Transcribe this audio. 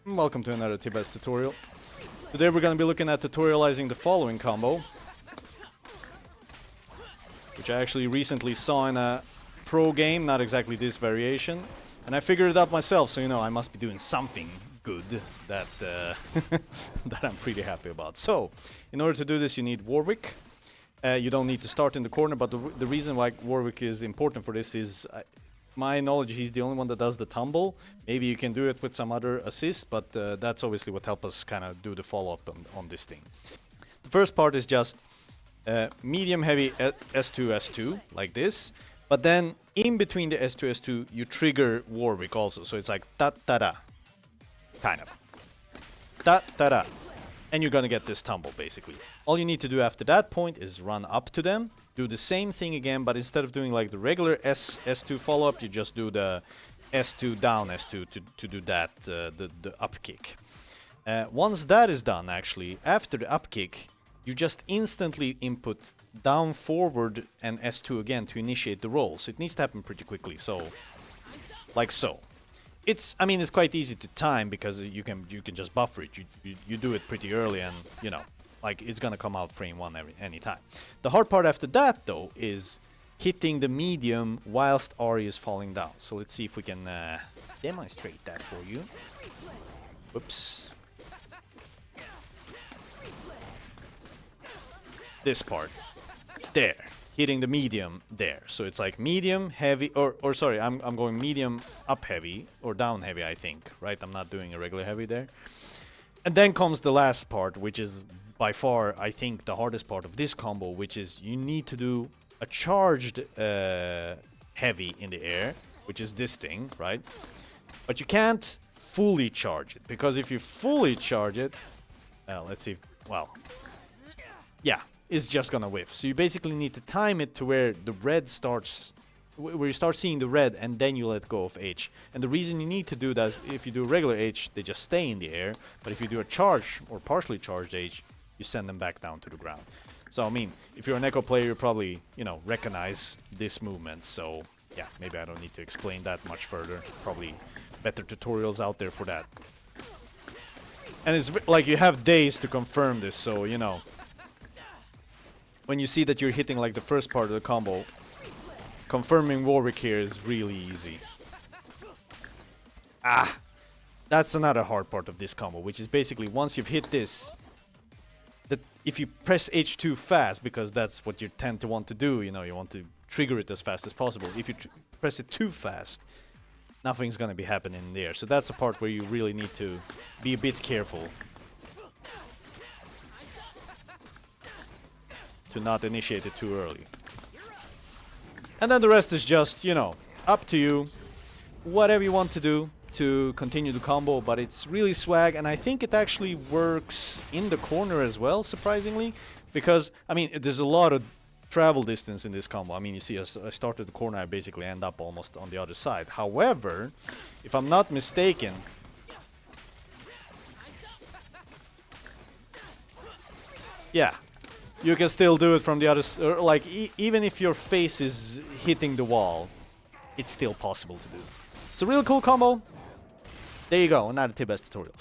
Welcome to another T-Best tutorial. Today we're going to be looking at tutorializing the following combo, which I actually recently saw in a pro game, not exactly this variation. And I figured it out myself, so you know I must be doing something good that that I'm pretty happy about. So, in order to do this you need Warwick. You don't need to start in the corner, but the reason why Warwick is important for this is, my knowledge, he's the only one that does the tumble. Maybe you can do it with some other assist, but that's obviously what helps us kind of do the follow-up on this thing. The first part is just medium heavy S2, S2, like this. But then, in between the S2, S2, you trigger Warwick also. So it's like ta-ta-da, kind of. Ta-ta-da. And you're gonna get this tumble, basically. All you need to do after that point is run up to them, do the same thing again, but instead of doing like the regular S2 follow-up, you just do the S2 down S2 to do that, the up kick. Once that is done, actually, after the up kick, you just instantly input down forward and S2 again to initiate the roll. So it needs to happen pretty quickly, so like so. I mean, it's quite easy to time because you can just buffer it. You do it pretty early, and you know, like it's gonna come out frame one any time. The hard part after that though is hitting the medium whilst Ari is falling down. So let's see if we can demonstrate that for you. Whoops. This part. There. Hitting the medium there. So it's like medium, heavy, or sorry, I'm going medium up heavy, or down heavy, I think, right? I'm not doing a regular heavy there. And then comes the last part, which is by far, I think, the hardest part of this combo, which is you need to do a charged heavy in the air, which is this thing, right? But you can't fully charge it, because if you fully charge it, let's see, well, yeah, it's just gonna whiff. So you basically need to time it to where the red starts, where you start seeing the red, and then you let go of H. And the reason you need to do that is if you do a regular H, they just stay in the air. But if you do a charge or partially charged H, you send them back down to the ground. So I mean, if you're an Ekko player, you probably, you know, recognize this movement. So yeah, maybe I don't need to explain that much further. Probably better tutorials out there for that. And it's like you have days to confirm this, so you know, when you see that you're hitting like the first part of the combo, confirming Warwick here is really easy. Ah, that's another hard part of this combo, which is basically once you've hit this, that if you press H2 fast, because that's what you tend to want to do, you know, you want to trigger it as fast as possible. If you press it too fast, nothing's gonna be happening there. So that's a part where you really need to be a bit careful to not initiate it too early. And then the rest is just, you know, up to you. Whatever you want to do to continue the combo, but it's really swag, and I think it actually works in the corner as well, surprisingly, because, I mean, there's a lot of travel distance in this combo. I mean, you see, I start at the corner, I basically end up almost on the other side. However, if I'm not mistaken, yeah, you can still do it from the other side. Like, even if your face is hitting the wall, it's still possible to do. It's a really cool combo. There you go, another T-Best tutorial.